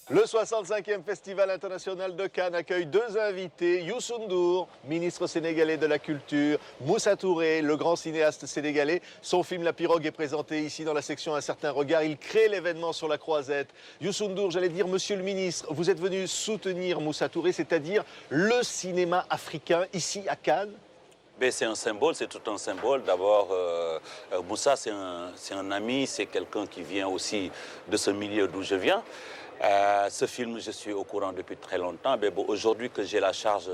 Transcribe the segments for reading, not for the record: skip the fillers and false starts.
Le 65e Festival international de Cannes accueille deux invités, Youssou N'Dour, ministre sénégalais de la Culture, Moussa Touré, le grand cinéaste sénégalais. Son film La Pirogue est présenté ici dans la section Un certain regard. Il crée l'événement sur la croisette. Youssou N'Dour, j'allais dire, monsieur le ministre, vous êtes venu soutenir Moussa Touré, c'est-à-dire le cinéma africain ici à Cannes. C'est un symbole, c'est tout un symbole. D'abord, Moussa, c'est un ami, c'est quelqu'un qui vient aussi de ce milieu d'où je viens. Ce film, je suis au courant depuis très longtemps. Mais bon, aujourd'hui que j'ai la charge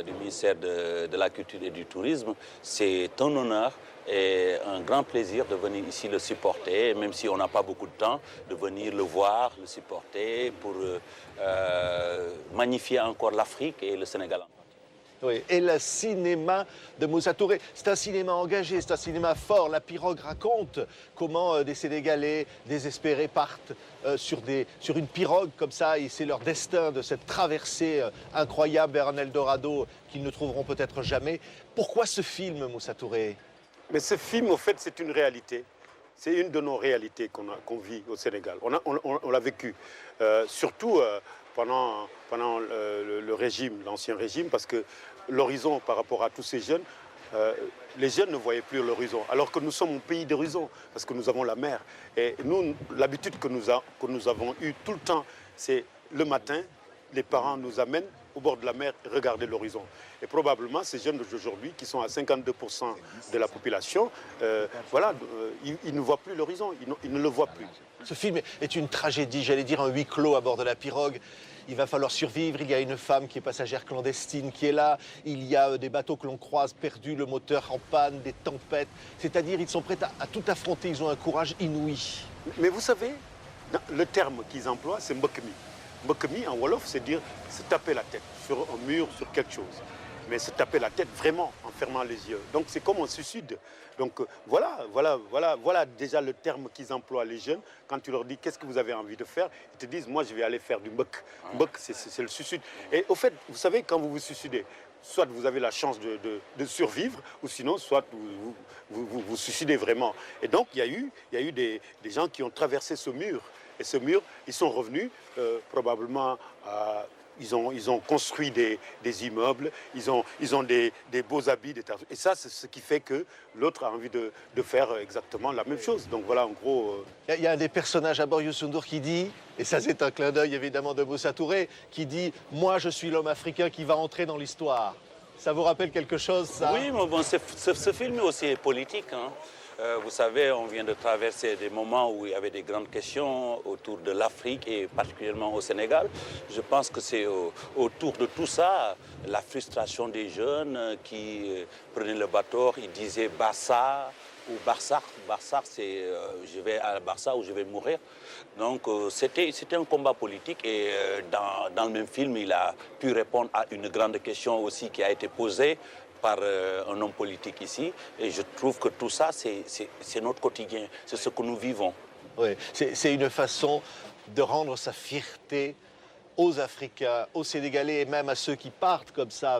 du ministère de la Culture et du Tourisme, c'est un honneur et un grand plaisir de venir ici le supporter, même si on n'a pas beaucoup de temps, de venir le voir, le supporter pour magnifier encore l'Afrique et le Sénégal. Oui, et le cinéma de Moussa Touré, c'est un cinéma engagé, c'est un cinéma fort. La Pirogue raconte comment des Sénégalais désespérés partent sur une pirogue comme ça, et c'est leur destin de cette traversée incroyable vers un Eldorado qu'ils ne trouveront peut-être jamais. Pourquoi ce film, Moussa Touré? Mais ce film, au fait, c'est une réalité. C'est une de nos réalités qu'on vit au Sénégal. On l'a vécu, surtout pendant le régime, l'ancien régime, parce que l'horizon par rapport à tous ces jeunes, les jeunes ne voyaient plus l'horizon, alors que nous sommes un pays d'horizon, parce que nous avons la mer. Et nous, l'habitude que nous avons eue tout le temps, c'est le matin, les parents nous amènent au bord de la mer, regarder l'horizon. Et probablement, ces jeunes d'aujourd'hui, qui sont à 52% de la population, ils ne voient plus l'horizon, ils ne le voient plus. Ce film est une tragédie, j'allais dire un huis clos à bord de la pirogue. Il va falloir survivre, il y a une femme qui est passagère clandestine qui est là, il y a des bateaux que l'on croise perdus, le moteur en panne, des tempêtes. C'est-à-dire ils sont prêts à tout affronter, ils ont un courage inouï. Mais vous savez, le terme qu'ils emploient, c'est mbokmi. Mbokmi, en Wolof, c'est dire se taper la tête sur un mur, sur quelque chose. Mais se taper la tête vraiment en fermant les yeux. Donc c'est comme un suicide. Donc voilà déjà le terme qu'ils emploient les jeunes. Quand tu leur dis qu'est-ce que vous avez envie de faire, ils te disent moi je vais aller faire du mbok. Mbok c'est le suicide. Et au fait, vous savez quand vous vous suicidez, soit vous avez la chance de survivre, ou sinon soit vous suicidez vraiment. Et donc il y a eu des gens qui ont traversé ce mur. Et ce mur, ils sont revenus probablement à... Ils ont construit des immeubles, ils ont des beaux habits. Et ça, c'est ce qui fait que l'autre a envie de faire exactement la même chose. Donc voilà, en gros... Il y a un des personnages à bord, Youssou N'Dour, qui dit, et ça c'est un clin d'œil évidemment de Moussa Touré, qui dit « Moi, je suis l'homme africain qui va entrer dans l'histoire ». Ça vous rappelle quelque chose, ça? Oui, mais bon, ce film aussi est politique, hein. Vous savez, on vient de traverser des moments où il y avait des grandes questions autour de l'Afrique et particulièrement au Sénégal. Je pense que c'est autour de tout ça, la frustration des jeunes qui prenaient le bateau, ils disaient Barça ou Barsac. Barsac, c'est je vais à Barça ou je vais mourir. Donc c'était un combat politique et dans le même film, il a pu répondre à une grande question aussi qui a été posée par un homme politique ici. Et je trouve que tout ça, c'est notre quotidien, c'est ce que nous vivons. Oui, c'est une façon de rendre sa fierté aux Africains, aux Sénégalais et même à ceux qui partent comme ça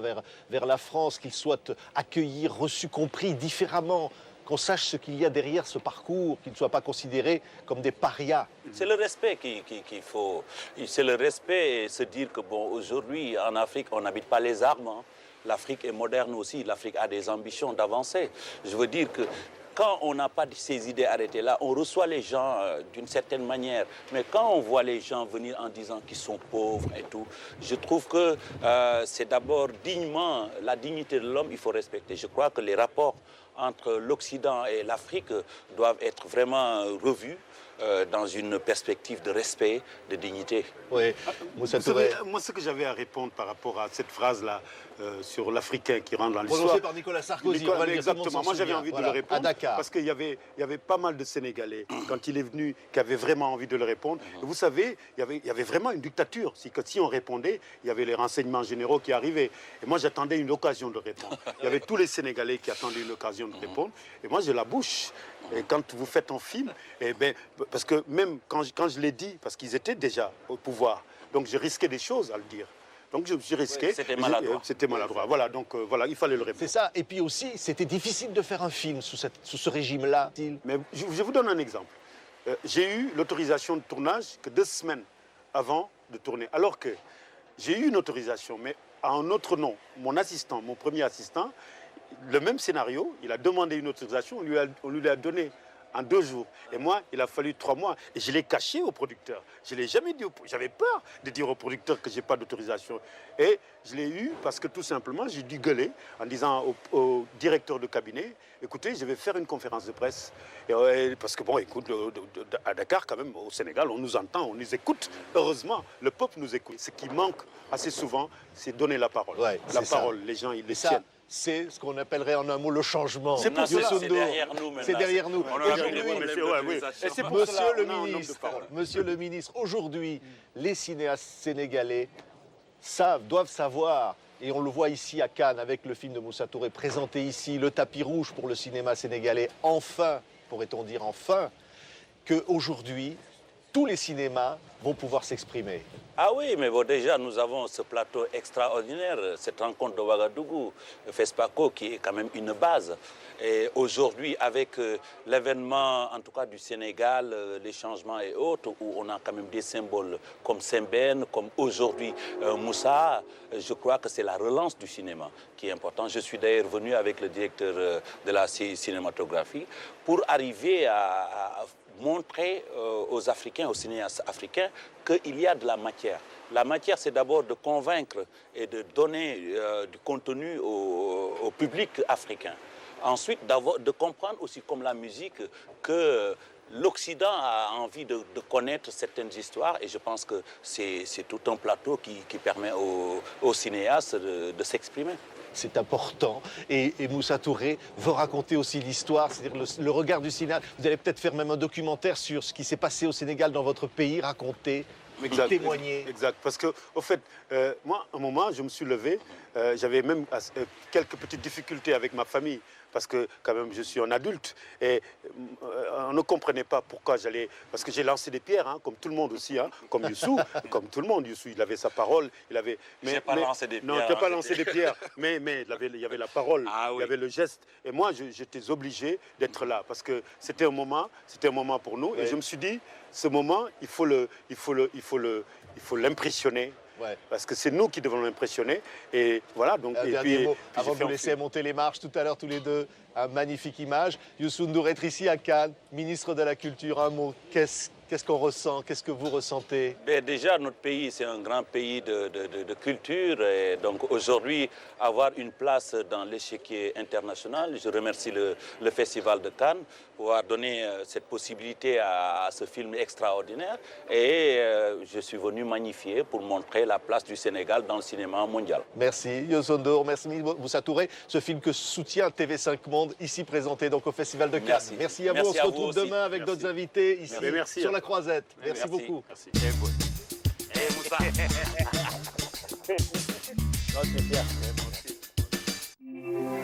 vers la France, qu'ils soient accueillis, reçus, compris différemment, qu'on sache ce qu'il y a derrière ce parcours, qu'ils ne soient pas considérés comme des parias. C'est le respect qu'il faut. C'est le respect et se dire que bon, aujourd'hui, en Afrique, on n'habite pas les armes, hein. L'Afrique est moderne aussi, l'Afrique a des ambitions d'avancer. Je veux dire que quand on n'a pas ces idées arrêtées là, on reçoit les gens d'une certaine manière. Mais quand on voit les gens venir en disant qu'ils sont pauvres et tout, je trouve que c'est d'abord dignement, la dignité de l'homme, il faut respecter. Je crois que les rapports entre l'Occident et l'Afrique doivent être vraiment revus dans une perspective de respect, de dignité. Oui, Moussa Touré. Moi, ce que j'avais à répondre par rapport à cette phrase-là sur l'Africain qui rentre dans l'histoire... Prononcé par Nicolas Sarkozy. Exactement, moi j'avais envie de le répondre. À Dakar. Parce qu'il y avait pas mal de Sénégalais, quand il est venu, qui avaient vraiment envie de le répondre. Et vous savez, il y avait vraiment une dictature. Si on répondait, il y avait les renseignements généraux qui arrivaient. Et moi, j'attendais une occasion de répondre. Il y avait tous les Sénégalais qui attendaient une occasion de répondre. Et moi, j'ai la bouche. Et quand vous faites un film, eh ben, parce que même quand je l'ai dit, parce qu'ils étaient déjà au pouvoir, donc je risquais des choses à le dire. Donc je risquais. Oui, c'était maladroit. C'était maladroit. Voilà, donc voilà, il fallait le répondre. C'est ça. Et puis aussi, c'était difficile de faire un film sous ce régime-là. Mais je vous donne un exemple. J'ai eu l'autorisation de tournage que 2 semaines avant de tourner. Alors que j'ai eu une autorisation, mais à un autre nom. Mon assistant, mon premier assistant, le même scénario, il a demandé une autorisation, on lui l'a donné en 2 jours. Et moi, il a fallu 3 mois. Et je l'ai caché au producteur. Je ne l'ai jamais dit. J'avais peur de dire au producteur que je n'ai pas d'autorisation. Et je l'ai eu parce que tout simplement, j'ai dû gueuler en disant au directeur de cabinet, écoutez, je vais faire une conférence de presse. Parce que bon, écoute, à Dakar, quand même, au Sénégal, on nous entend, on nous écoute. Heureusement, le peuple nous écoute. Ce qui manque assez souvent, c'est donner la parole. Ouais, la parole, les gens, ils les tiennent. C'est ce qu'on appellerait en un mot le changement. C'est derrière nous maintenant. C'est derrière nous. Monsieur le ministre, aujourd'hui, les cinéastes sénégalais doivent savoir, et on le voit ici à Cannes avec le film de Moussa Touré présenté ici, le tapis rouge pour le cinéma sénégalais, enfin, pourrait-on dire enfin, qu'aujourd'hui, tous les cinémas vont pouvoir s'exprimer. Ah oui, mais bon, déjà, nous avons ce plateau extraordinaire, cette rencontre de Ouagadougou, FESPACO, qui est quand même une base. Et aujourd'hui, avec l'événement, en tout cas du Sénégal, les changements et autres, où on a quand même des symboles comme Sembène, comme aujourd'hui Moussa, je crois que c'est la relance du cinéma qui est importante. Je suis d'ailleurs venu avec le directeur de la cinématographie pour arriver à montrer aux Africains, aux cinéastes africains, qu'il y a de la matière. La matière, c'est d'abord de convaincre et de donner du contenu au public africain. Ensuite, de comprendre aussi, comme la musique, que l'Occident a envie de connaître certaines histoires, et je pense que c'est tout un plateau qui permet aux cinéastes de s'exprimer. C'est important. Et Moussa Touré veut raconter aussi l'histoire, c'est-à-dire le regard du cinéaste. Vous allez peut-être faire même un documentaire sur ce qui s'est passé au Sénégal dans votre pays, raconter, témoigner. Exact. Parce que, au fait, moi, à un moment, je me suis levé, j'avais même quelques petites difficultés avec ma famille. Parce que quand même je suis un adulte et on ne comprenait pas pourquoi j'allais... Parce que j'ai lancé des pierres, hein, comme tout le monde aussi, hein, comme Youssou, comme tout le monde. Youssou, il avait sa parole, il avait... J'ai pas lancé des pierres. Non, tu n'as pas lancé des pierres, mais il y avait la parole, ah, oui. Il y avait le geste. Et moi, j'étais obligé d'être là parce que c'était un moment pour nous. Oui. Et je me suis dit, ce moment, il faut l'impressionner. Ouais. Parce que c'est nous qui devons l'impressionner. Et voilà. Donc, puis avant de vous laisser monter les marches tout à l'heure, tous les deux, une magnifique image. Youssou N'Dour est ici à Cannes, ministre de la Culture. Un mot, qu'est-ce qu'on ressent? Qu'est-ce que vous ressentez? Déjà, notre pays, c'est un grand pays de culture. Et donc aujourd'hui, avoir une place dans l'échiquier international, je remercie le Festival de Cannes pour avoir donné cette possibilité à ce film extraordinaire. Et je suis venu magnifier pour montrer la place du Sénégal dans le cinéma mondial. Merci Youssou N'Dour, merci Moussa Touré. Ce film que soutient TV5 Monde, ici présenté donc au Festival de Cannes. Merci à vous, on se retrouve demain avec d'autres invités ici sur la Croisette. Merci beaucoup. Merci. Moussa.